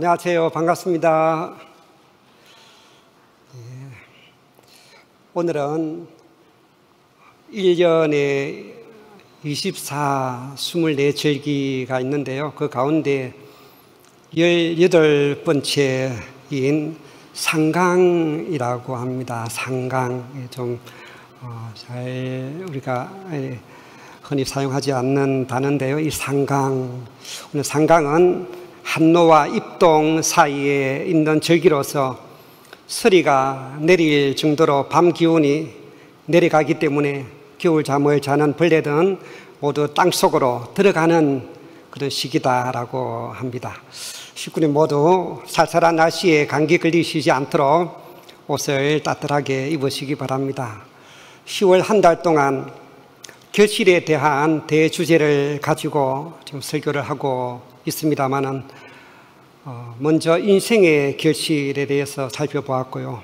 안녕하세요. 반갑습니다. 오늘은 1년에 24절기가 있는데요. 그 가운데 18번째인 상강이라고 합니다. 상강. 좀 잘 우리가 흔히 사용하지 않는 단어인데요. 이 상강. 오늘 상강은 한노와 입동 사이에 있는 절기로서 서리가 내릴 정도로 밤 기온이 내려가기 때문에 겨울 잠을 자는 벌레들은 모두 땅속으로 들어가는 그런 시기다라고 합니다. 식구님 모두 쌀쌀한 날씨에 감기 걸리시지 않도록 옷을 따뜻하게 입으시기 바랍니다. 10월 한 달 동안 결실에 대한 대주제를 가지고 지금 설교를 하고 있습니다만은 먼저 인생의 결실에 대해서 살펴보았고요.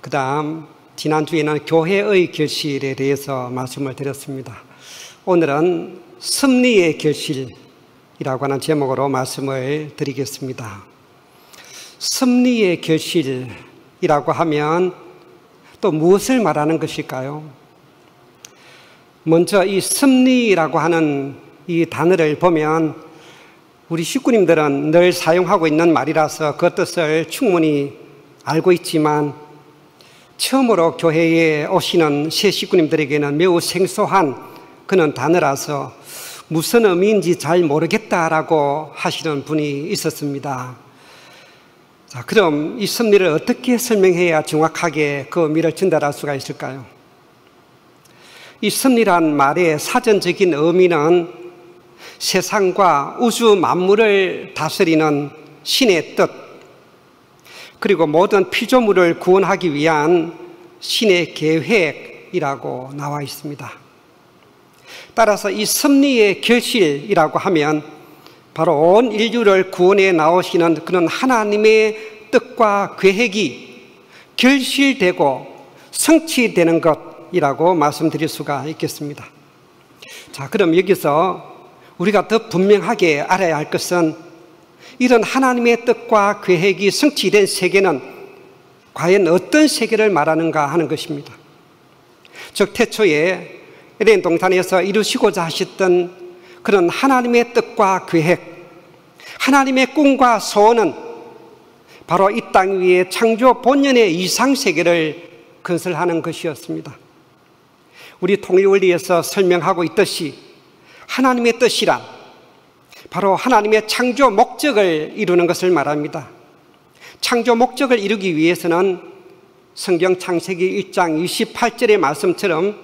그 다음 지난주에는 교회의 결실에 대해서 말씀을 드렸습니다. 오늘은 섭리의 결실이라고 하는 제목으로 말씀을 드리겠습니다. 섭리의 결실이라고 하면 또 무엇을 말하는 것일까요? 먼저 이 섭리라고 하는 이 단어를 보면 우리 식구님들은 늘 사용하고 있는 말이라서 그 뜻을 충분히 알고 있지만 처음으로 교회에 오시는 새 식구님들에게는 매우 생소한 그런 단어라서 무슨 의미인지 잘 모르겠다라고 하시는 분이 있었습니다. 자, 그럼 이 섭리를 어떻게 설명해야 정확하게 그 의미를 전달할 수가 있을까요? 이 섭리란 말의 사전적인 의미는 세상과 우주 만물을 다스리는 신의 뜻, 그리고 모든 피조물을 구원하기 위한 신의 계획이라고 나와 있습니다. 따라서 이 섭리의 결실이라고 하면 바로 온 인류를 구원해 나오시는 그런 하나님의 뜻과 계획이 결실되고 성취되는 것이라고 말씀드릴 수가 있겠습니다. 자, 그럼 여기서 우리가 더 분명하게 알아야 할 것은 이런 하나님의 뜻과 계획이 성취된 세계는 과연 어떤 세계를 말하는가 하는 것입니다. 즉 태초에 에덴 동산에서 이루시고자 하셨던 그런 하나님의 뜻과 계획, 하나님의 꿈과 소원은 바로 이 땅 위에 창조 본연의 이상세계를 건설하는 것이었습니다. 우리 통일원리에서 설명하고 있듯이 하나님의 뜻이란 바로 하나님의 창조 목적을 이루는 것을 말합니다. 창조 목적을 이루기 위해서는 성경 창세기 1장 28절의 말씀처럼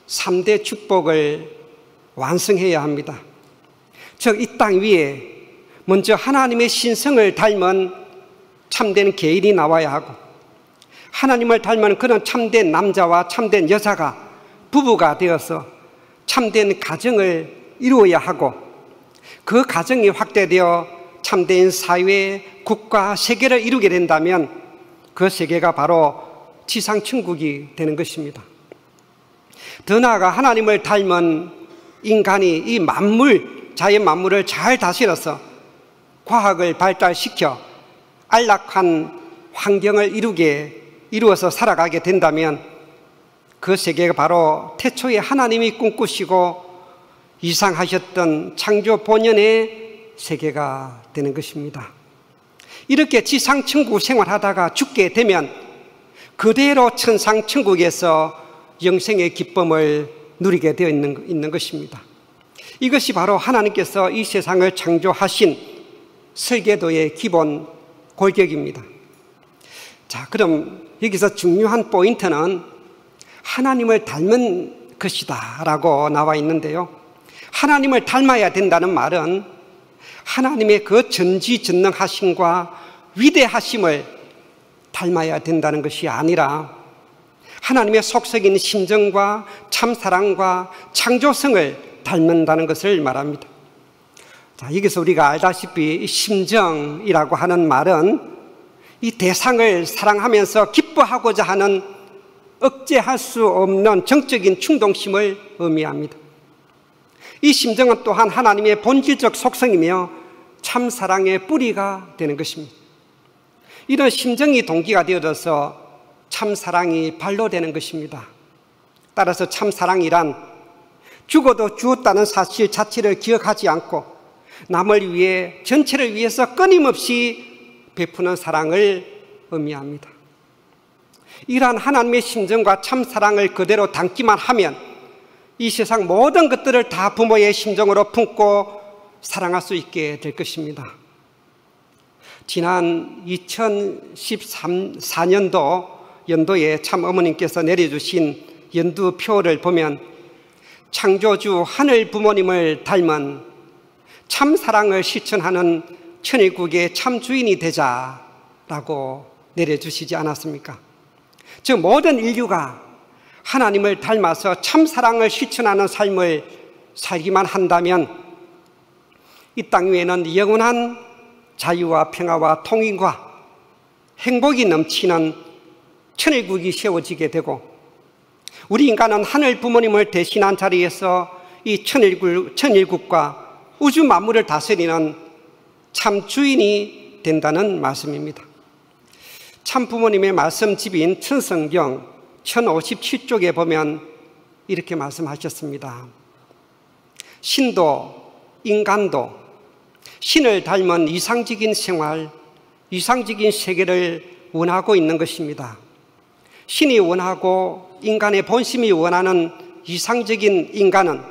3대 축복을 완성해야 합니다. 즉 이 땅 위에 먼저 하나님의 신성을 닮은 참된 개인이 나와야 하고 하나님을 닮은 그런 참된 남자와 참된 여자가 부부가 되어서 참된 가정을 이루어야 하고 그 가정이 확대되어 참된 사회, 국가, 세계를 이루게 된다면 그 세계가 바로 지상천국이 되는 것입니다. 더 나아가 하나님을 닮은 인간이 이 만물, 자연 만물을 잘 다스려서 과학을 발달시켜 안락한 환경을 이루어서 살아가게 된다면 그 세계가 바로 태초에 하나님이 꿈꾸시고 이상하셨던 창조 본연의 세계가 되는 것입니다. 이렇게 지상천국 생활하다가 죽게 되면 그대로 천상천국에서 영생의 기쁨을 누리게 되어 있는 것입니다. 이것이 바로 하나님께서 이 세상을 창조하신 설계도의 기본 골격입니다. 자, 그럼 여기서 중요한 포인트는 하나님을 닮은 것이다 라고 나와 있는데요. 하나님을 닮아야 된다는 말은 하나님의 그 전지전능하심과 위대하심을 닮아야 된다는 것이 아니라 하나님의 속삭이는 심정과 참사랑과 창조성을 닮는다는 것을 말합니다. 자, 여기서 우리가 알다시피 심정이라고 하는 말은 이 대상을 사랑하면서 기뻐하고자 하는 억제할 수 없는 정적인 충동심을 의미합니다. 이 심정은 또한 하나님의 본질적 속성이며 참 사랑의 뿌리가 되는 것입니다. 이런 심정이 동기가 되어져서 참 사랑이 발로 되는 것입니다. 따라서 참 사랑이란 죽어도 죽었다는 사실 자체를 기억하지 않고 남을 위해, 전체를 위해서 끊임없이 베푸는 사랑을 의미합니다. 이러한 하나님의 심정과 참 사랑을 그대로 담기만 하면 이 세상 모든 것들을 다 부모의 심정으로 품고 사랑할 수 있게 될 것입니다. 지난 2014년도 연도에 참 어머님께서 내려주신 연두표를 보면 창조주 하늘 부모님을 닮은 참 사랑을 실천하는 천일국의 참 주인이 되자라고 내려주시지 않았습니까? 즉 모든 인류가 하나님을 닮아서 참 사랑을 실천하는 삶을 살기만 한다면 이 땅 위에는 영원한 자유와 평화와 통일과 행복이 넘치는 천일국이 세워지게 되고 우리 인간은 하늘 부모님을 대신한 자리에서 이 천일국과 우주 만물을 다스리는 참 주인이 된다는 말씀입니다. 참 부모님의 말씀집인 천성경 1057쪽에 보면 이렇게 말씀하셨습니다. 신도, 인간도 신을 닮은 이상적인 생활, 이상적인 세계를 원하고 있는 것입니다. 신이 원하고 인간의 본심이 원하는 이상적인 인간은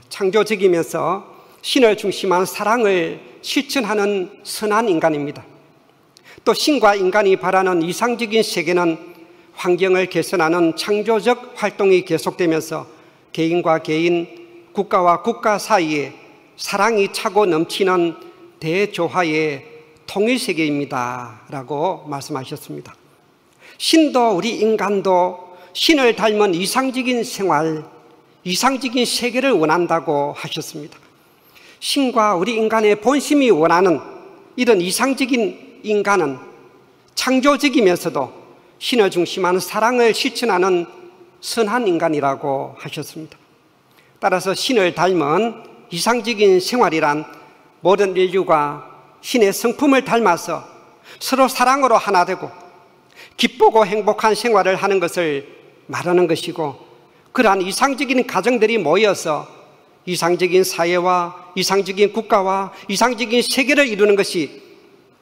창조적이면서 신을 중심한 사랑을 실천하는 선한 인간입니다. 또 신과 인간이 바라는 이상적인 세계는 환경을 개선하는 창조적 활동이 계속되면서 개인과 개인, 국가와 국가 사이에 사랑이 차고 넘치는 대조화의 통일세계입니다 라고 말씀하셨습니다. 신도 우리 인간도 신을 닮은 이상적인 생활, 이상적인 세계를 원한다고 하셨습니다. 신과 우리 인간의 본심이 원하는 이런 이상적인 인간은 창조적이면서도 신을 중심한 사랑을 실천하는 선한 인간이라고 하셨습니다. 따라서 신을 닮은 이상적인 생활이란 모든 인류가 신의 성품을 닮아서 서로 사랑으로 하나 되고 기쁘고 행복한 생활을 하는 것을 말하는 것이고, 그러한 이상적인 가정들이 모여서 이상적인 사회와 이상적인 국가와 이상적인 세계를 이루는 것이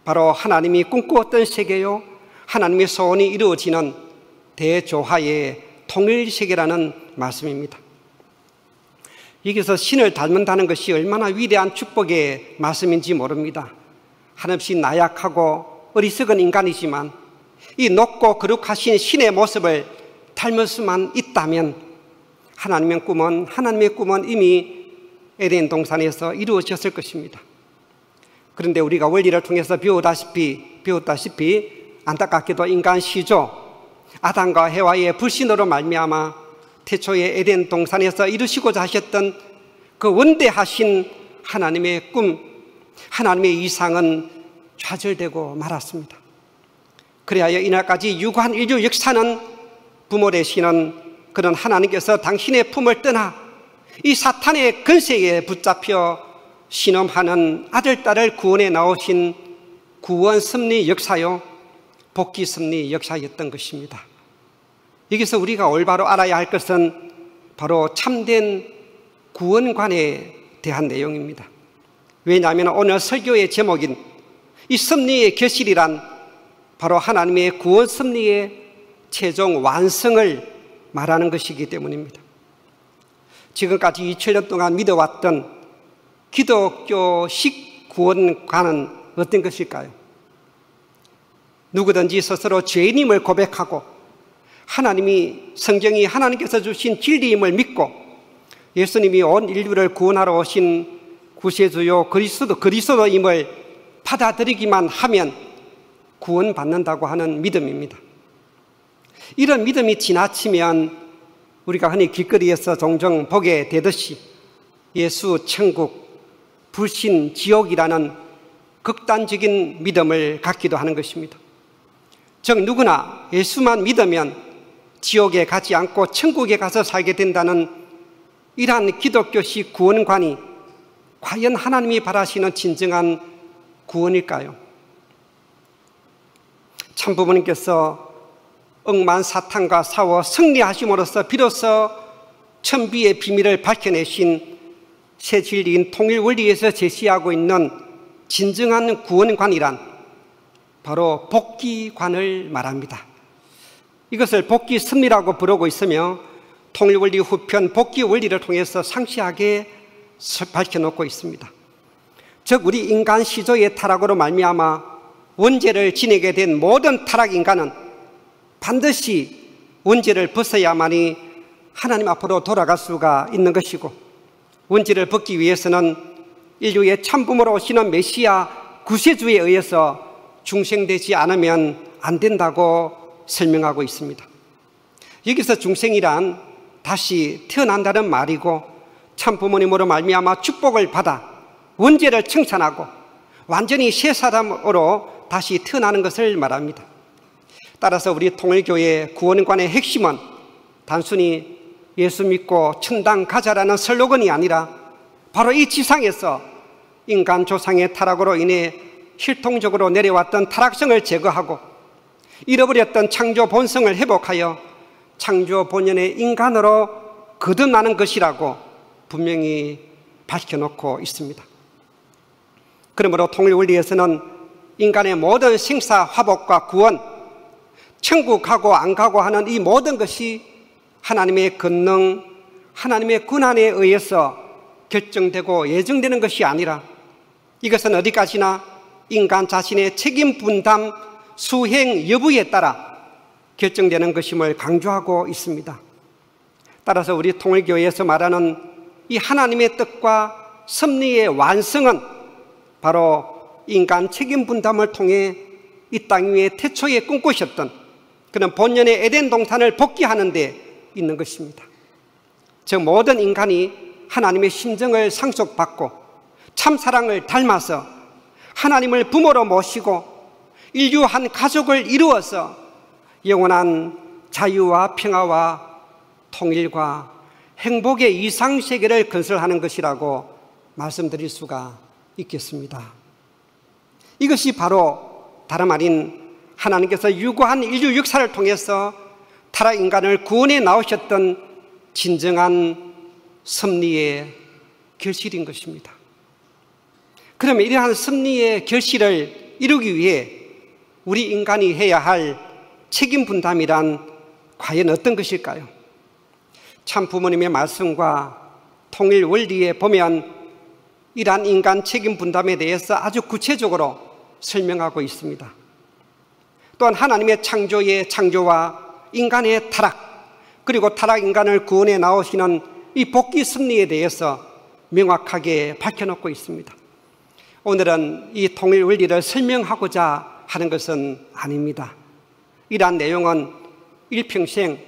바로 하나님이 꿈꾸었던 세계요, 하나님의 소원이 이루어지는 대조화의 통일세계라는 말씀입니다. 여기서 신을 닮는다는 것이 얼마나 위대한 축복의 말씀인지 모릅니다. 한없이 나약하고 어리석은 인간이지만 이 높고 거룩하신 신의 모습을 닮을 수만 있다면 하나님의 꿈은 이미 에덴 동산에서 이루어졌을 것입니다. 그런데 우리가 원리를 통해서 배웠다시피 안타깝게도 인간 시조 아담과 해와의 불신으로 말미암아 태초에 에덴 동산에서 이루시고자 하셨던 그 원대하신 하나님의 꿈, 하나님의 이상은 좌절되고 말았습니다. 그리하여 이날까지 유구한 인류 역사는 부모 되시는 그런 하나님께서 당신의 품을 떠나 이 사탄의 근세에 붙잡혀 신음하는 아들, 딸을 구원해 나오신 구원 섭리 역사요, 복귀 섭리 역사였던 것입니다. 여기서 우리가 올바로 알아야 할 것은 바로 참된 구원관에 대한 내용입니다. 왜냐하면 오늘 설교의 제목인 이 섭리의 결실이란 바로 하나님의 구원 섭리의 최종 완성을 말하는 것이기 때문입니다. 지금까지 2000년 동안 믿어왔던 기독교식 구원관은 어떤 것일까요? 누구든지 스스로 죄인임을 고백하고 성경이 하나님께서 주신 진리임을 믿고 예수님이 온 인류를 구원하러 오신 구세주요 그리스도임을 받아들이기만 하면 구원받는다고 하는 믿음입니다. 이런 믿음이 지나치면 우리가 흔히 길거리에서 종종 보게 되듯이 예수, 천국, 불신, 지옥이라는 극단적인 믿음을 갖기도 하는 것입니다. 즉 누구나 예수만 믿으면 지옥에 가지 않고 천국에 가서 살게 된다는 이러한 기독교식 구원관이 과연 하나님이 바라시는 진정한 구원일까요? 참부모님께서 억만 사탄과 싸워 승리하심으로써 비로소 천비의 비밀을 밝혀내신 새 진리인 통일원리에서 제시하고 있는 진정한 구원관이란 바로 복귀관을 말합니다. 이것을 복귀섭리라고 부르고 있으며 통일원리 후편 복귀원리를 통해서 상세하게 밝혀놓고 있습니다. 즉 우리 인간 시조의 타락으로 말미암아 원죄를 지내게 된 모든 타락 인간은 반드시 원죄를 벗어야만이 하나님 앞으로 돌아갈 수가 있는 것이고, 원죄를 벗기 위해서는 인류의 참부모로 오시는 메시아 구세주에 의해서 중생되지 않으면 안 된다고 설명하고 있습니다. 여기서 중생이란 다시 태어난다는 말이고, 참부모님으로 말미암아 축복을 받아 원죄를 청산하고 완전히 새 사람으로 다시 태어나는 것을 말합니다. 따라서 우리 통일교회 구원관의 핵심은 단순히 예수 믿고 천당 가자라는 슬로건이 아니라 바로 이 지상에서 인간 조상의 타락으로 인해 실통적으로 내려왔던 타락성을 제거하고 잃어버렸던 창조 본성을 회복하여 창조 본연의 인간으로 거듭나는 것이라고 분명히 밝혀놓고 있습니다. 그러므로 통일원리에서는 인간의 모든 생사 화복과 구원, 천국 가고 안 가고 하는 이 모든 것이 하나님의 권능, 하나님의 권한에 의해서 결정되고 예정되는 것이 아니라 이것은 어디까지나 인간 자신의 책임 분담, 수행 여부에 따라 결정되는 것임을 강조하고 있습니다. 따라서 우리 통일교회에서 말하는 이 하나님의 뜻과 섭리의 완성은 바로 인간 책임 분담을 통해 이 땅 위에 태초에 꿈꾸셨던 그런 본연의 에덴 동산을 복귀하는 데 있는 것입니다. 즉 모든 인간이 하나님의 심정을 상속받고 참사랑을 닮아서 하나님을 부모로 모시고 인류 한 가족을 이루어서 영원한 자유와 평화와 통일과 행복의 이상세계를 건설하는 것이라고 말씀드릴 수가 있겠습니다. 이것이 바로 다름 아닌 하나님께서 유구한 인류 역사를 통해서 타락 인간을 구원해 나오셨던 진정한 섭리의 결실인 것입니다. 그러면 이러한 섭리의 결실을 이루기 위해 우리 인간이 해야 할 책임 분담이란 과연 어떤 것일까요? 참 부모님의 말씀과 통일 원리에 보면 이러한 인간 책임 분담에 대해서 아주 구체적으로 설명하고 있습니다. 또한 하나님의 창조의 창조와 인간의 타락, 그리고 타락 인간을 구원해 나오시는 이 복귀 섭리에 대해서 명확하게 밝혀놓고 있습니다. 오늘은 이 통일 원리를 설명하고자 하는 것은 아닙니다. 이러한 내용은 일평생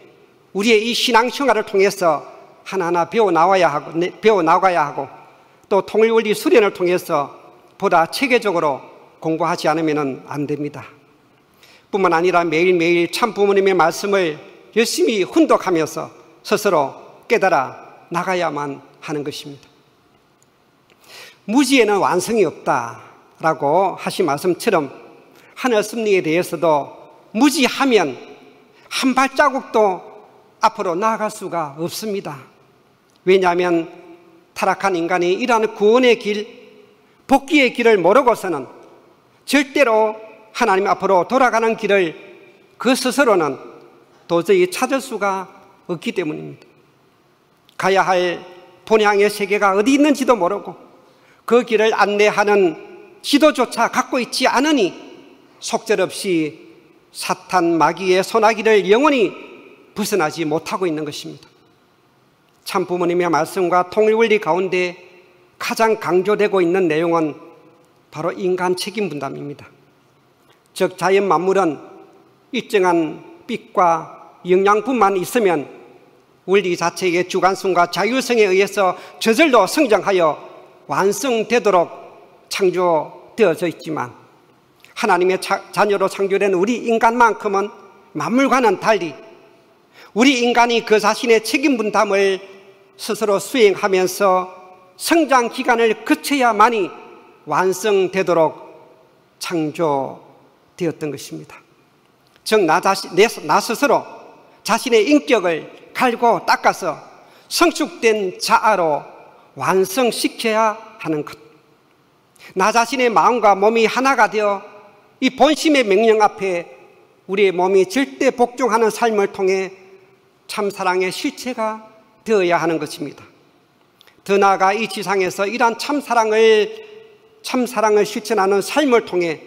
우리의 이 신앙생활을 통해서 하나하나 배워나가야 하고 또 통일 원리 수련을 통해서 보다 체계적으로 공부하지 않으면 안 됩니다. 뿐만 아니라 매일매일 참 부모님의 말씀을 열심히 훈독하면서 스스로 깨달아 나가야만 하는 것입니다. 무지에는 완성이 없다라고 하신 말씀처럼 하늘 섭리에 대해서도 무지하면 한 발자국도 앞으로 나아갈 수가 없습니다. 왜냐하면 타락한 인간이 이러한 구원의 길, 복귀의 길을 모르고서는 절대로 하나님 앞으로 돌아가는 길을 그 스스로는 도저히 찾을 수가 없기 때문입니다. 가야 할 본향의 세계가 어디 있는지도 모르고 그 길을 안내하는 지도조차 갖고 있지 않으니 속절없이 사탄 마귀의 소나기를 영원히 벗어나지 못하고 있는 것입니다. 참 부모님의 말씀과 통일원리 가운데 가장 강조되고 있는 내용은 바로 인간 책임 분담입니다. 즉 자연 만물은 일정한 빛과 영양분만 있으면 원리 자체의 주관성과 자율성에 의해서 저절로 성장하여 완성되도록 창조되어져 있지만 하나님의 자녀로 창조된 우리 인간만큼은 만물과는 달리 우리 인간이 그 자신의 책임 분담을 스스로 수행하면서 성장 기간을 거쳐야만이 완성되도록 창조되었던 것입니다. 즉 나 스스로 자신의 인격을 갈고 닦아서 성숙된 자아로 완성시켜야 하는 것. 나 자신의 마음과 몸이 하나가 되어 이 본심의 명령 앞에 우리의 몸이 절대 복종하는 삶을 통해 참사랑의 실체가 되어야 하는 것입니다. 더 나아가 이 지상에서 이러한 참사랑을 실천하는 삶을 통해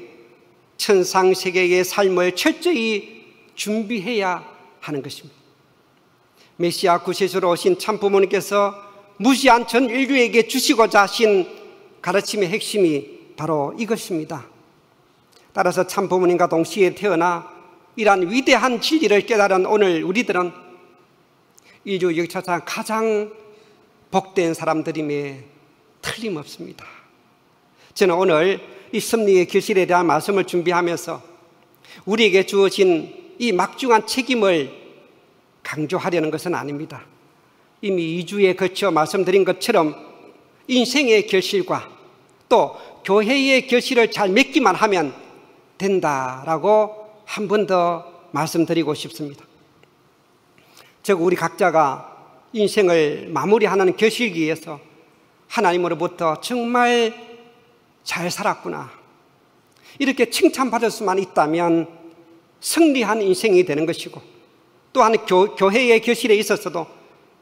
천상세계의 삶을 철저히 준비해야 하는 것입니다. 메시아 구세주로 오신 참부모님께서 무지한 전 인류에게 주시고자 하신 가르침의 핵심이 바로 이것입니다. 따라서 참부모님과 동시에 태어나 이러한 위대한 진리를 깨달은 오늘 우리들은 인류 역사상 가장 복된 사람들임에 틀림없습니다. 저는 오늘 이 섭리의 결실에 대한 말씀을 준비하면서 우리에게 주어진 이 막중한 책임을 강조하려는 것은 아닙니다. 이미 2주에 걸쳐 말씀드린 것처럼 인생의 결실과 또 교회의 결실을 잘 맺기만 하면 된다라고 한 번 더 말씀드리고 싶습니다. 즉 우리 각자가 인생을 마무리하는 결실기에서 하나님으로부터 정말 잘 살았구나 이렇게 칭찬받을 수만 있다면 승리한 인생이 되는 것이고, 또한 교회의 결실에 있어서도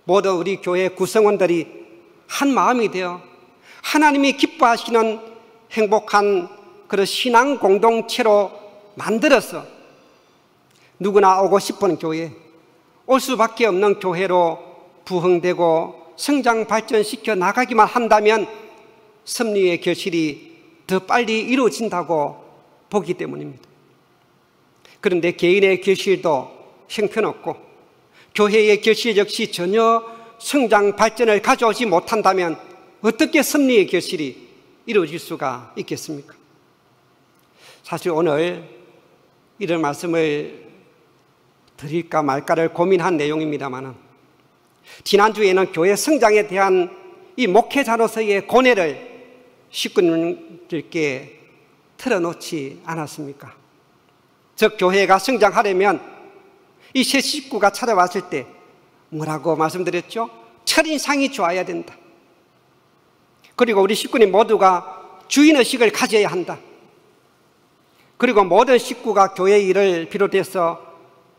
모두 우리 교회 구성원들이 한 마음이 되어 하나님이 기뻐하시는 행복한 그런 신앙 공동체로 만들어서 누구나 오고 싶은 교회, 올 수밖에 없는 교회로 부흥되고 성장 발전시켜 나가기만 한다면 섭리의 결실이 더 빨리 이루어진다고 보기 때문입니다. 그런데 개인의 결실도 형편없고 교회의 결실 역시 전혀 성장 발전을 가져오지 못한다면 어떻게 섭리의 결실이 이루어질 수가 있겠습니까? 사실 오늘 이런 말씀을 드릴까 말까를 고민한 내용입니다만, 지난주에는 교회 성장에 대한 이 목회자로서의 고뇌를 식구님들께 틀어놓지 않았습니까? 즉 교회가 성장하려면 이 새 식구가 찾아왔을 때 뭐라고 말씀드렸죠? 첫인상이 좋아야 된다. 그리고 우리 식구님 모두가 주인의식을 가져야 한다. 그리고 모든 식구가 교회 일을 비롯해서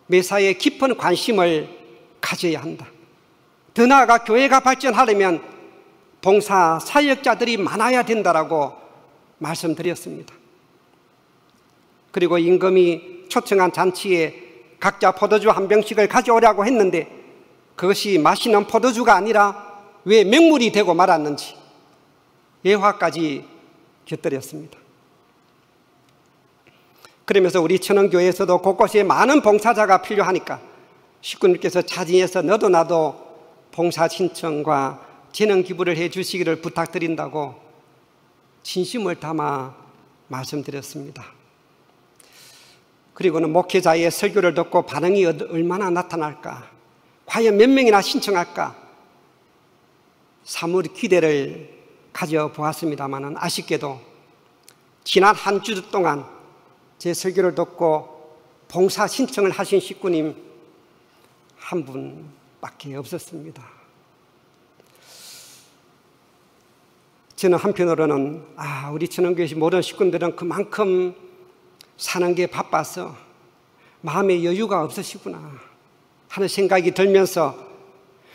매사에 깊은 관심을 가져야 한다. 더 나아가 교회가 발전하려면 봉사 사역자들이 많아야 된다라고 말씀드렸습니다. 그리고 임금이 초청한 잔치에 각자 포도주 한 병씩을 가져오라고 했는데 그것이 맛있는 포도주가 아니라 왜 맹물이 되고 말았는지 예화까지 곁들였습니다. 그러면서 우리 천원교회에서도 곳곳에 많은 봉사자가 필요하니까 식구님께서 자진해서 너도 나도 봉사 신청과 재능 기부를 해 주시기를 부탁드린다고 진심을 담아 말씀드렸습니다. 그리고는 목회자의 설교를 듣고 반응이 얼마나 나타날까, 과연 몇 명이나 신청할까 사뭇 기대를 가져보았습니다만 아쉽게도 지난 한 주 동안 제 설교를 듣고 봉사 신청을 하신 식구님 한 분밖에 없었습니다. 저는 한편으로는 우리 천원교회 모든 식구들은 그만큼 사는 게 바빠서 마음의 여유가 없으시구나 하는 생각이 들면서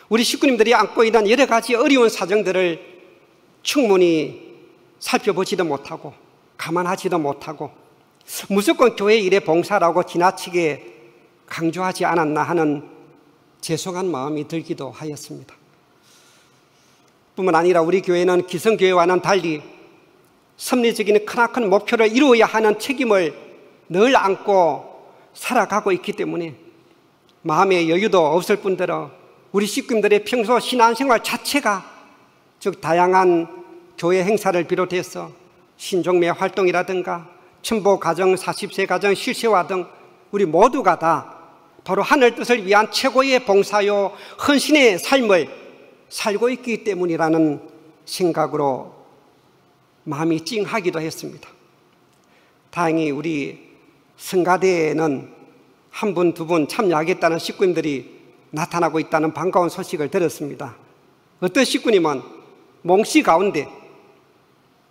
우리 식구님들이 안고 있는 여러 가지 어려운 사정들을 충분히 살펴보지도 못하고 감안하지도 못하고 무조건 교회 일에 봉사라고 지나치게 강조하지 않았나 하는 죄송한 마음이 들기도 하였습니다. 뿐만 아니라 우리 교회는 기성교회와는 달리 섭리적인 크나큰 목표를 이루어야 하는 책임을 늘 안고 살아가고 있기 때문에 마음의 여유도 없을 뿐더러 우리 식구들의 평소 신앙생활 자체가, 즉 다양한 교회 행사를 비롯해서 신종매 활동이라든가 첨보 가정, 40세 가정 실세화 등 우리 모두가 다 바로 하늘 뜻을 위한 최고의 봉사요 헌신의 삶을 살고 있기 때문이라는 생각으로 마음이 찡하기도 했습니다. 다행히 우리 성가대에는 한 분, 두 분 참여하겠다는 식구님들이 나타나고 있다는 반가운 소식을 들었습니다. 어떤 식구님은 몽시 가운데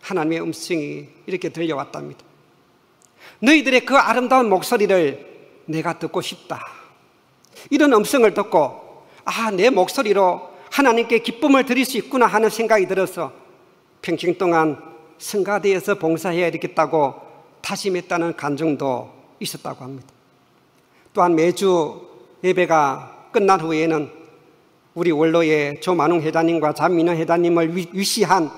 하나님의 음성이 이렇게 들려왔답니다. 너희들의 그 아름다운 목소리를 내가 듣고 싶다. 이런 음성을 듣고 내 목소리로 하나님께 기쁨을 드릴 수 있구나 하는 생각이 들어서 평생 동안 성가대에서 봉사해야 되겠다고 다짐했다는 간증도 있었다고 합니다. 또한 매주 예배가 끝난 후에는 우리 원로의 조만웅 회장님과 장민호 회장님을 위시한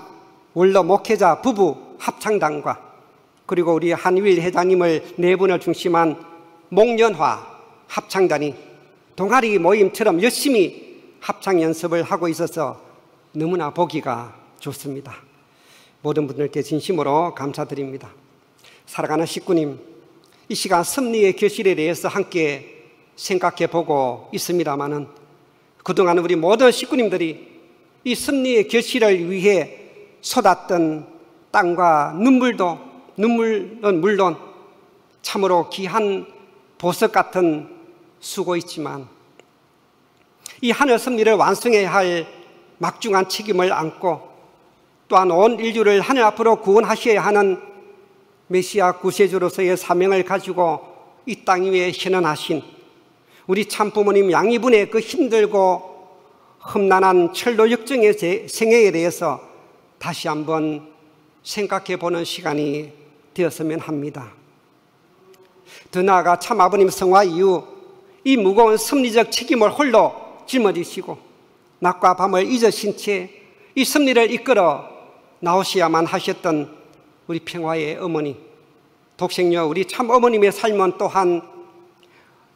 원로 목회자 부부 합창단과 그리고 우리 한유일 회장님을 네 분을 중심한 목련화 합창단이 동아리 모임처럼 열심히 합창 연습을 하고 있어서 너무나 보기가 좋습니다. 모든 분들께 진심으로 감사드립니다. 사랑하는 식구님, 이 시간 섭리의 결실에 대해서 함께 생각해 보고 있습니다마는 그동안 우리 모든 식구님들이 이 섭리의 결실을 위해 쏟았던 땀과 눈물은 물론 참으로 귀한 보석 같은 수고있지만 이 하늘 섭리를 완성해야 할 막중한 책임을 안고 또한 온 인류를 하늘 앞으로 구원하셔야 하는 메시아 구세주로서의 사명을 가지고 이 땅 위에 현현하신 우리 참부모님 양이분의 그 힘들고 험난한 철로 역정의 생애에 대해서 다시 한번 생각해 보는 시간이 되었으면 합니다. 더 나아가 참아버님 성화 이후 이 무거운 섭리적 책임을 홀로 짊어지시고 낮과 밤을 잊으신 채 이 섭리를 이끌어 나오셔야만 하셨던 우리 평화의 어머니, 독생녀 우리 참 어머님의 삶은 또한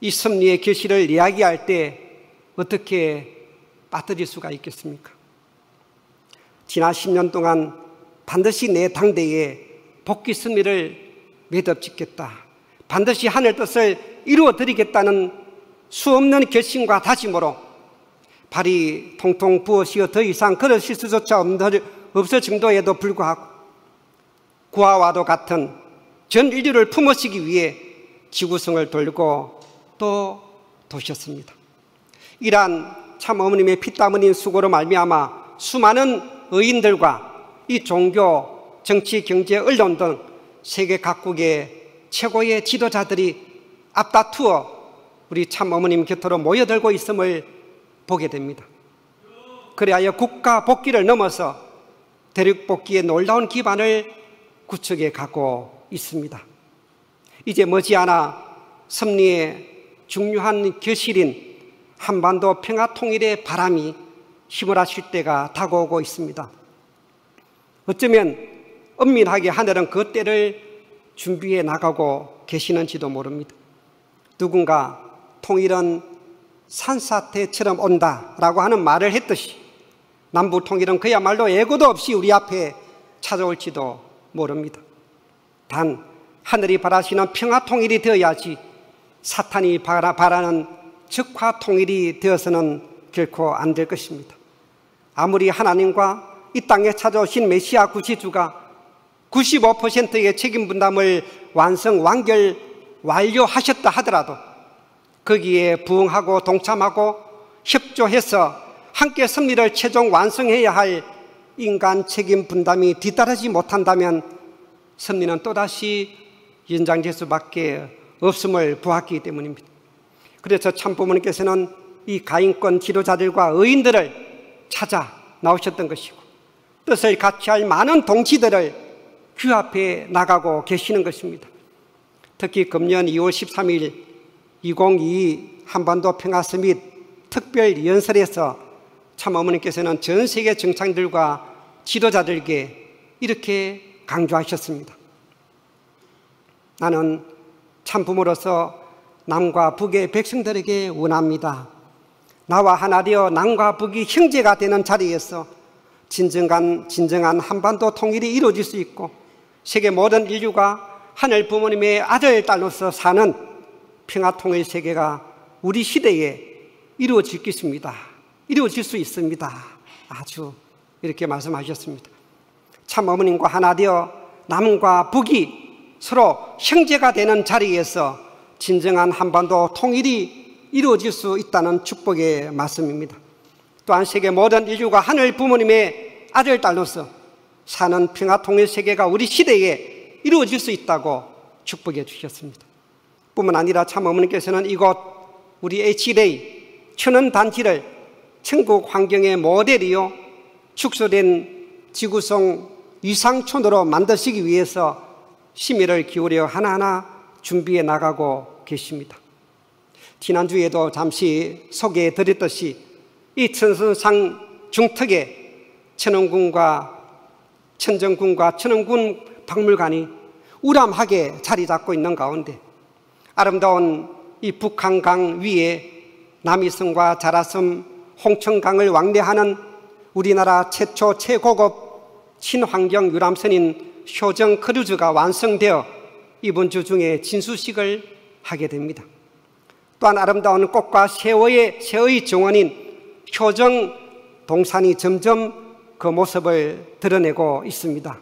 이 섭리의 결실을 이야기할 때 어떻게 빠뜨릴 수가 있겠습니까? 지난 10년 동안 반드시 내 당대에 복귀 섭리를 매듭짓겠다, 반드시 하늘 뜻을 이루어드리겠다는 수없는 결심과 다짐으로 발이 통통 부어시어 더 이상 걸을 실수조차 없을 정도에도 불구하고 구하와도 같은 전 인류를 품으시기 위해 지구성을 돌고 또 도셨습니다. 이러한 참 어머님의 피땀 흘린 수고로 말미암아 수많은 의인들과 이 종교, 정치, 경제, 언론 등 세계 각국의 최고의 지도자들이 앞다투어 우리 참 어머님 곁으로 모여들고 있음을 보게 됩니다. 그래야 국가 복귀를 넘어서 대륙 복귀의 놀라운 기반을 구축해 가고 있습니다. 이제 머지않아 섭리의 중요한 결실인 한반도 평화 통일의 바람이 휘몰아칠 때가 다가오고 있습니다. 어쩌면 엄밀하게 하늘은 그 때를 준비해 나가고 계시는지도 모릅니다. 누군가 통일은 산사태처럼 온다라고 하는 말을 했듯이 남북 통일은 그야말로 예고도 없이 우리 앞에 찾아올지도 모릅니다. 단 하늘이 바라시는 평화 통일이 되어야지 사탄이 바라는 적화 통일이 되어서는 결코 안 될 것입니다. 아무리 하나님과 이 땅에 찾아오신 메시아 구세주가 95%의 책임 분담을 완료하셨다 하더라도 거기에 부응하고 동참하고 협조해서 함께 섭리를 최종 완성해야 할 인간 책임 분담이 뒤따르지 못한다면 섭리는 또다시 연장될 수밖에 없음을 보았기 때문입니다. 그래서 참부모님께서는 이 가인권 지도자들과 의인들을 찾아 나오셨던 것이고 뜻을 같이 할 많은 동지들을 그 앞에 나가고 계시는 것입니다. 특히 금년 2월 13일 2022 한반도 평화 서밋 특별 연설에서 참 어머니께서는 전 세계 정상들과 지도자들에게 이렇게 강조하셨습니다. 나는 참 부모로서 남과 북의 백성들에게 원합니다. 나와 하나 되어 남과 북이 형제가 되는 자리에서 진정한 한반도 통일이 이루어질 수 있고 세계 모든 인류가 하늘 부모님의 아들, 딸로서 사는 평화 통일 세계가 우리 시대에 이루어질 것입니다. 이루어질 수 있습니다. 아주 이렇게 말씀하셨습니다. 참 어머님과 하나 되어 남과 북이 서로 형제가 되는 자리에서 진정한 한반도 통일이 이루어질 수 있다는 축복의 말씀입니다. 또한 세계 모든 인류가 하늘 부모님의 아들, 딸로서 사는 평화통일 세계가 우리 시대에 이루어질 수 있다고 축복해 주셨습니다. 뿐만 아니라 참 어머니께서는 이곳 우리 H-LA 천연단지를 천국 환경의 모델이요 축소된 지구성 이상촌으로 만드시기 위해서 심혈을 기울여 하나하나 준비해 나가고 계십니다. 지난주에도 잠시 소개해 드렸듯이 이 천선상 중턱에 천원군과 천정군과 천원군 박물관이 우람하게 자리 잡고 있는 가운데 아름다운 이 북한강 위에 남이섬과 자라섬, 홍천강을 왕래하는 우리나라 최초 최고급 친환경 유람선인 효정 크루즈가 완성되어 이번 주 중에 진수식을 하게 됩니다. 또한 아름다운 꽃과 새의 정원인 효정 동산이 점점 그 모습을 드러내고 있습니다.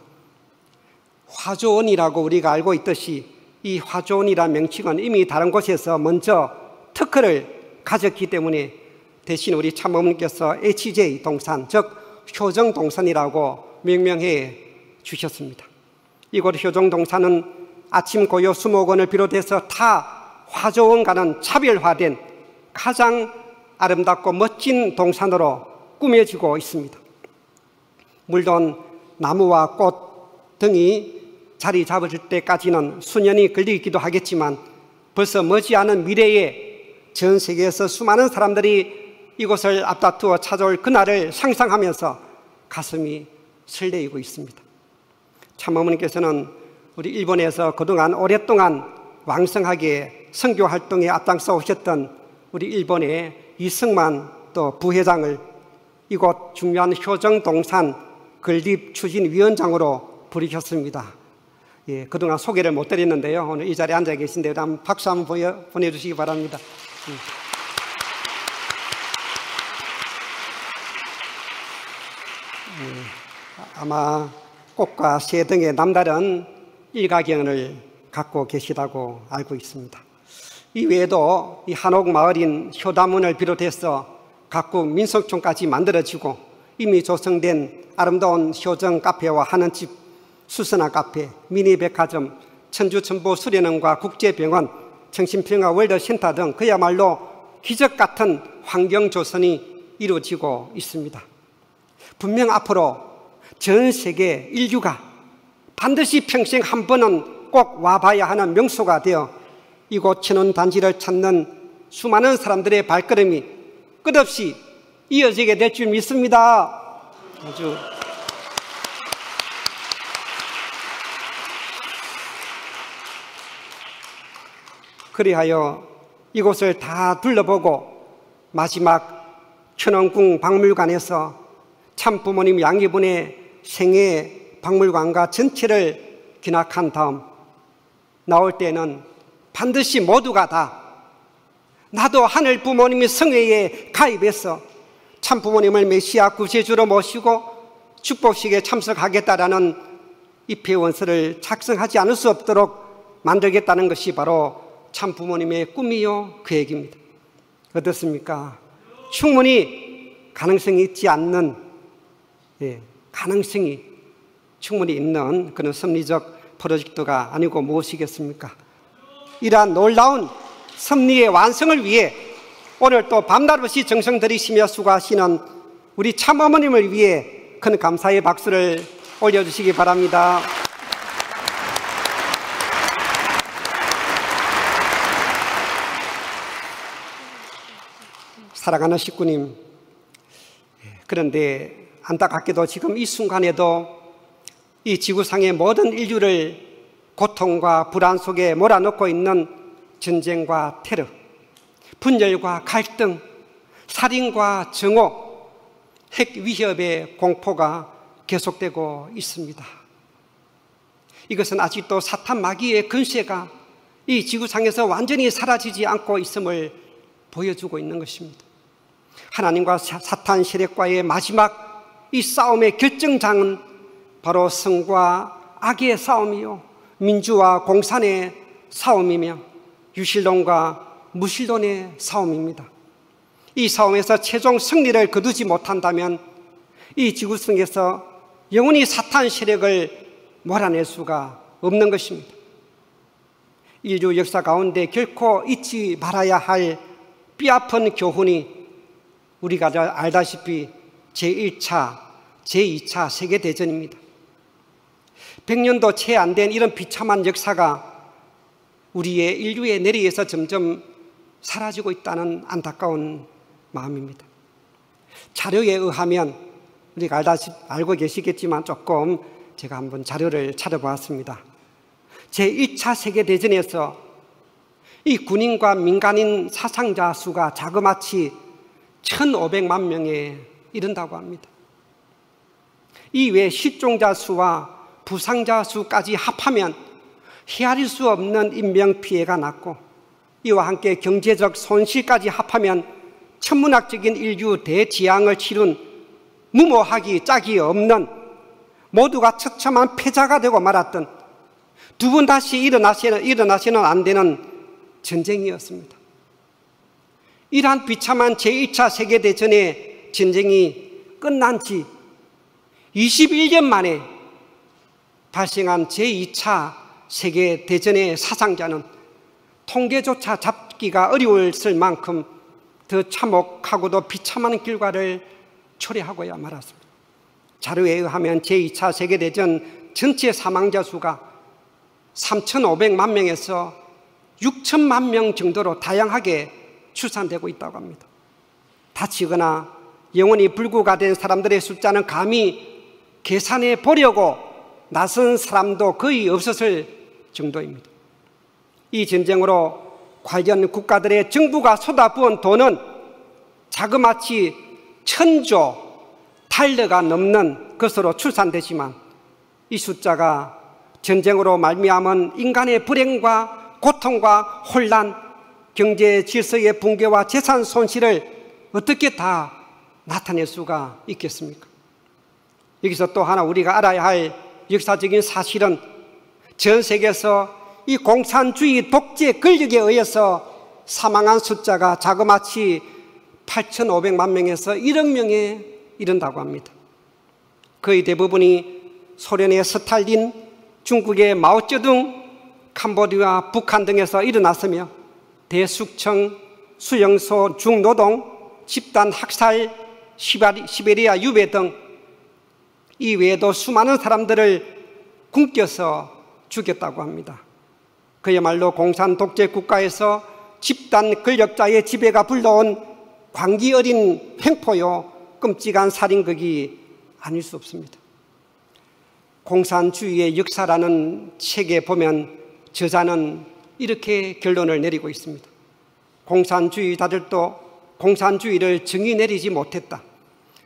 화조원이라고 우리가 알고 있듯이 이 화조원이라는 명칭은 이미 다른 곳에서 먼저 특허를 가졌기 때문에 대신 우리 참어머니께서 HJ 동산, 즉 효정 동산이라고 명명해 주셨습니다. 이곳 효정 동산은 아침 고요 수목원을 비롯해서 타 화조원과는 차별화된 가장 아름답고 멋진 동산으로 꾸며지고 있습니다. 물론 나무와 꽃 등이 자리 잡을 때까지는 수년이 걸리기도 하겠지만 벌써 머지않은 미래에 전 세계에서 수많은 사람들이 이곳을 앞다투어 찾아올 그날을 상상하면서 가슴이 설레이고 있습니다. 참어머니께서는 우리 일본에서 그동안 오랫동안 왕성하게 선교 활동에 앞장서 오셨던 우리 일본의 이승만 또 부회장을 이곳 중요한 효정동산 건립추진위원장으로 부르셨습니다. 예, 그동안 소개를 못 드렸는데요. 오늘 이 자리에 앉아 계신데 한번 박수 한번 보내주시기 바랍니다. 아마 꽃과 새 등의 남다른 일가견을 갖고 계시다고 알고 있습니다. 이 외에도 이 한옥 마을인 효담원을 비롯해서 각국 민속촌까지 만들어지고 이미 조성된 아름다운 효정 카페와 하는집, 수선화 카페, 미니 백화점, 천주천보 수련원과 국제병원, 정신평화 월드센터 등 그야말로 기적 같은 환경 조성이 이루어지고 있습니다. 분명 앞으로 전 세계 인류가 반드시 평생 한 번은 꼭 와봐야 하는 명소가 되어 이곳 천연단지를 찾는 수많은 사람들의 발걸음이 끝없이 이어지게 될 줄 믿습니다. 아주 그리하여 이곳을 다 둘러보고 마지막 천원궁 박물관에서 참부모님 양희분의 생애 박물관과 전체를 기낙한 다음 나올 때는 반드시 모두가 다 나도 하늘 부모님의 성회에 가입해서 참부모님을 메시아 구세주로 모시고 축복식에 참석하겠다라는 입회원서를 작성하지 않을 수 없도록 만들겠다는 것이 바로 참부모님의 꿈이요 계획입니다. 어떻습니까? 충분히 가능성이 있지 않는 가능성이 충분히 있는 그런 섭리적 프로젝트가 아니고 무엇이겠습니까? 이러한 놀라운 섭리의 완성을 위해 오늘 또 밤낮 없이 정성 들이시며 수고하시는 우리 참어머님을 위해 큰 감사의 박수를 올려주시기 바랍니다. 사랑하는 식구님, 그런데 안타깝게도 지금 이 순간에도 이 지구상의 모든 인류를 고통과 불안 속에 몰아넣고 있는 전쟁과 테러, 분열과 갈등, 살인과 정오, 핵 위협의 공포가 계속되고 있습니다. 이것은 아직도 사탄 마귀의 근세가 이 지구상에서 완전히 사라지지 않고 있음을 보여주고 있는 것입니다. 하나님과 사탄 세력과의 마지막 이 싸움의 결정장은 바로 성과 악의 싸움이요, 민주와 공산의 싸움이며 유실론과 무실론의 싸움입니다. 이 싸움에서 최종 승리를 거두지 못한다면 이 지구상에서 영원히 사탄 세력을 몰아낼 수가 없는 것입니다. 인류 역사 가운데 결코 잊지 말아야 할 뼈아픈 교훈이 우리가 알다시피 제1차, 제2차 세계대전입니다. 100년도 채 안 된 이런 비참한 역사가 우리의 인류의 내리에서 점점 사라지고 있다는 안타까운 마음입니다. 자료에 의하면 우리가 알고 계시겠지만 조금 제가 한번 자료를 찾아보았습니다. 제1차 세계대전에서 이 군인과 민간인 사상자 수가 자그마치 1,500만 명에 이른다고 합니다. 이외에 실종자 수와 부상자 수까지 합하면 헤아릴 수 없는 인명피해가 났고, 이와 함께 경제적 손실까지 합하면 천문학적인 인류 대지향을 치룬 무모하기 짝이 없는, 모두가 처참한 패자가 되고 말았던, 두 번 다시 일어나서는 안 되는 전쟁이었습니다. 이러한 비참한 제1차 세계대전의 전쟁이 끝난 지 21년 만에 발생한 제2차 세계대전의 사상자는 통계조차 잡기가 어려웠을 만큼 더 참혹하고도 비참한 결과를 초래하고야 말았습니다. 자료에 의하면 제2차 세계대전 전체 사망자 수가 3,500만 명에서 6천만 명 정도로 다양하게 추산되고 있다고 합니다. 다치거나 영혼이 불구가 된 사람들의 숫자는 감히 계산해 보려고 나선 사람도 거의 없었을 정도입니다. 이 전쟁으로 관련 국가들의 정부가 쏟아부은 돈은 자그마치 1,000조 달러가 넘는 것으로 추산되지만, 이 숫자가 전쟁으로 말미암은 인간의 불행과 고통과 혼란, 경제 질서의 붕괴와 재산 손실을 어떻게 다 나타낼 수가 있겠습니까? 여기서 또 하나 우리가 알아야 할 역사적인 사실은 전 세계에서 이 공산주의 독재 권력에 의해서 사망한 숫자가 자그마치 8,500만 명에서 1억 명에 이른다고 합니다. 거의 대부분이 소련의 스탈린, 중국의 마오쩌둥, 캄보디아, 북한 등에서 일어났으며 대숙청, 수용소 중노동, 집단 학살, 시베리아 유배 등 이외에도 수많은 사람들을 굶겨서 죽였다고 합니다. 그야말로 공산 독재 국가에서 집단 권력자의 지배가 불러온 광기 어린 횡포요, 끔찍한 살인극이 아닐 수 없습니다. 공산주의의 역사라는 책에 보면 저자는 이렇게 결론을 내리고 있습니다. 공산주의자들도 공산주의를 정의 내리지 못했다.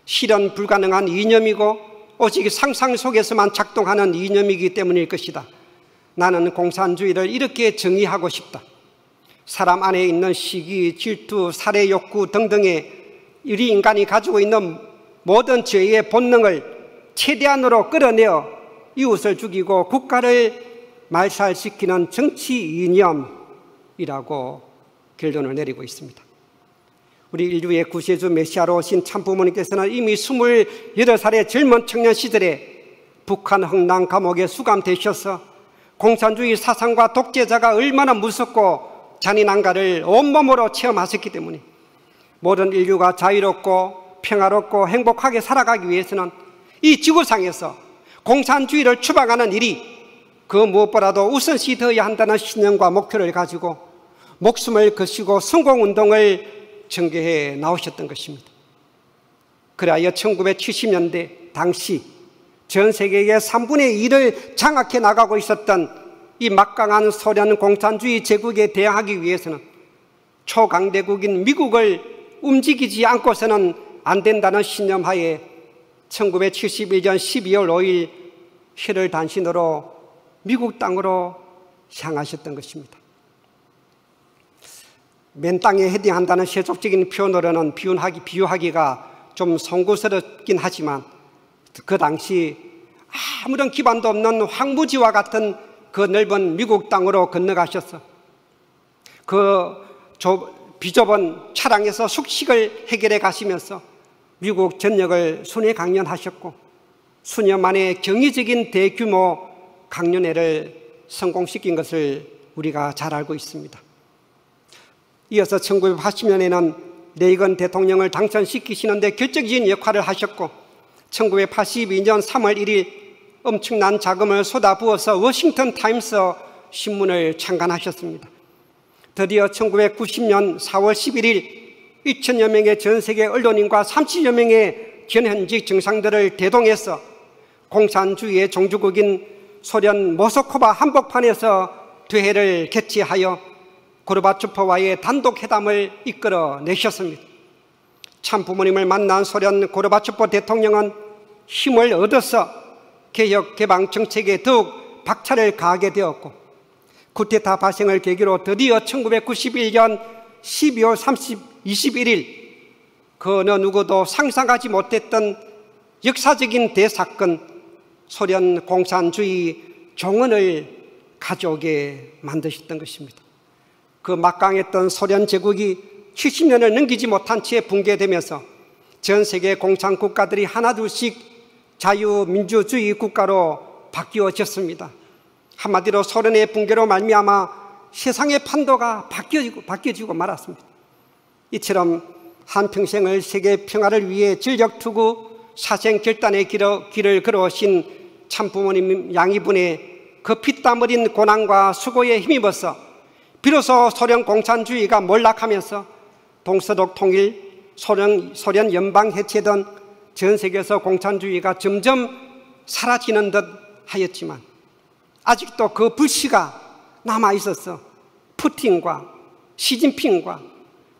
실현 불가능한 이념이고 오직 상상 속에서만 작동하는 이념이기 때문일 것이다. 나는 공산주의를 이렇게 정의하고 싶다. 사람 안에 있는 시기, 질투, 살해 욕구 등등의 우리 인간이 가지고 있는 모든 죄의 본능을 최대한으로 끌어내어 이웃을 죽이고 국가를 말살시키는 정치 이념이라고 결론을 내리고 있습니다. 우리 인류의 구세주 메시아로 오신 참부모님께서는 이미 28살의 젊은 청년 시절에 북한 흥남 감옥에 수감되셔서 공산주의 사상과 독재자가 얼마나 무섭고 잔인한가를 온몸으로 체험하셨기 때문에 모든 인류가 자유롭고 평화롭고 행복하게 살아가기 위해서는 이 지구상에서 공산주의를 추방하는 일이 그 무엇보다도 우선시 되어야 한다는 신념과 목표를 가지고 목숨을 거시고 성공운동을 전개해 나오셨던 것입니다. 그리하여 1970년대 당시 전 세계의 3분의 1을 장악해 나가고 있었던 이 막강한 소련 공산주의 제국에 대항하기 위해서는 초강대국인 미국을 움직이지 않고서는 안 된다는 신념하에 1971년 12월 5일 혈을 단신으로 미국 땅으로 향하셨던 것입니다. 맨 땅에 헤딩한다는 세속적인 표현으로는 비유하기가 좀 송구스럽긴 하지만 그 당시 아무런 기반도 없는 황무지와 같은 그 넓은 미국 땅으로 건너가셔서 그 비좁은 차량에서 숙식을 해결해 가시면서 미국 전역을 순회 강연하셨고 수년 만에 경이적인 대규모 강연회를 성공시킨 것을 우리가 잘 알고 있습니다. 이어서 1980년에는 레이건 대통령을 당선시키시는데 결정적인 역할을 하셨고 1982년 3월 1일 엄청난 자금을 쏟아부어서 워싱턴 타임스 신문을 창간하셨습니다. 드디어 1990년 4월 11일 1,000여 명의 전 세계 언론인과 30여 명의 전현직 정상들을 대동해서 공산주의의 종주국인 소련 모스크바 한복판에서 대회를 개최하여 고르바초프와의 단독 회담을 이끌어내셨습니다. 참부모님을 만난 소련 고르바초프 대통령은 힘을 얻어서 개혁 개방 정책에 더욱 박차를 가하게 되었고 쿠데타 발생을 계기로 드디어 1991년 12월 21일 그 어느 누구도 상상하지 못했던 역사적인 대사건 소련 공산주의 종언을 가져오게 만드셨던 것입니다. 그 막강했던 소련 제국이 70년을 넘기지 못한 채 붕괴되면서 전 세계 공산 국가들이 하나둘씩 자유민주주의 국가로 바뀌어졌습니다. 한마디로 소련의 붕괴로 말미암아 세상의 판도가 바뀌어지고 말았습니다. 이처럼 한평생을 세계 평화를 위해 전력투구 사생결단의 길을 걸어오신 참부모님 양이분의 그 피땀 어린 고난과 수고에 힘입어서 비로소 소련 공산주의가 몰락하면서 동서독 통일, 소련 연방 해체던 전 세계에서 공산주의가 점점 사라지는 듯 하였지만 아직도 그 불씨가 남아있어서 푸틴과 시진핑과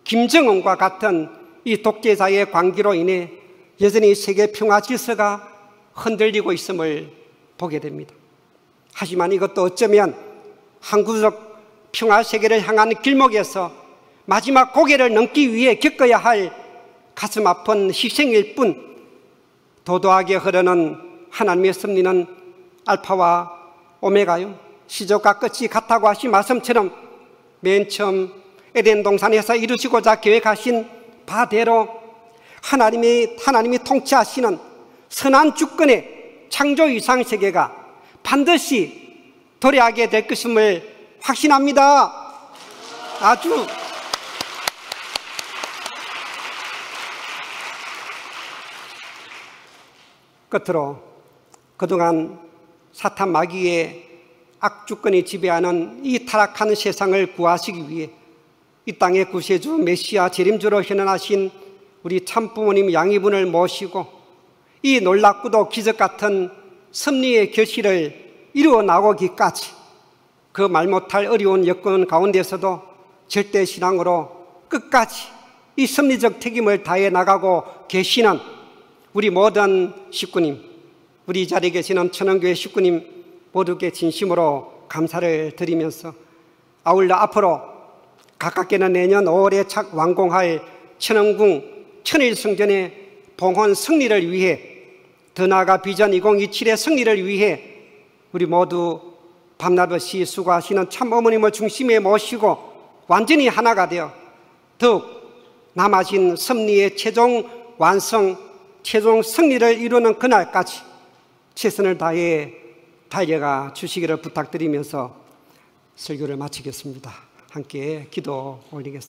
김정은과 같은 이 독재자의 관계로 인해 여전히 세계 평화 질서가 흔들리고 있음을 보게 됩니다. 하지만 이것도 어쩌면 항구적 평화 세계를 향한 길목에서 마지막 고개를 넘기 위해 겪어야 할 가슴 아픈 희생일 뿐 도도하게 흐르는 하나님의 섭리는 알파와 오메가요 시작과 끝이 같다고 하신 말씀처럼 맨 처음 에덴 동산에서 이루시고자 계획하신 바대로 하나님이 통치하시는 선한 주권의 창조 이상 세계가 반드시 도래하게 될 것임을 확신합니다. 아주 끝으로 그동안 사탄 마귀의 악주권이 지배하는 이 타락한 세상을 구하시기 위해 이 땅의 구세주 메시아 재림주로 현현하신 우리 참부모님 양이분을 모시고 이 놀랍고도 기적같은 섭리의 결실을 이루어 나오기까지 그 말 못할 어려운 여건 가운데서도 절대신앙으로 끝까지 이 섭리적 책임을 다해 나가고 계시는 우리 모든 식구님, 우리 이 자리에 계시는 천원교회 식구님 모두께 진심으로 감사를 드리면서 아울러 앞으로 가깝게는 내년 5월에 완공할 천원궁 천일성전의 봉헌 승리를 위해 더 나아가 비전 2027의 승리를 위해 우리 모두 밤낮 없이 수고하시는 참어머님을 중심에 모시고 완전히 하나가 되어 더욱 남아진 섭리의 최종 완성, 최종 승리를 이루는 그날까지 최선을 다해 달려가 주시기를 부탁드리면서 설교를 마치겠습니다. 함께 기도 올리겠습니다.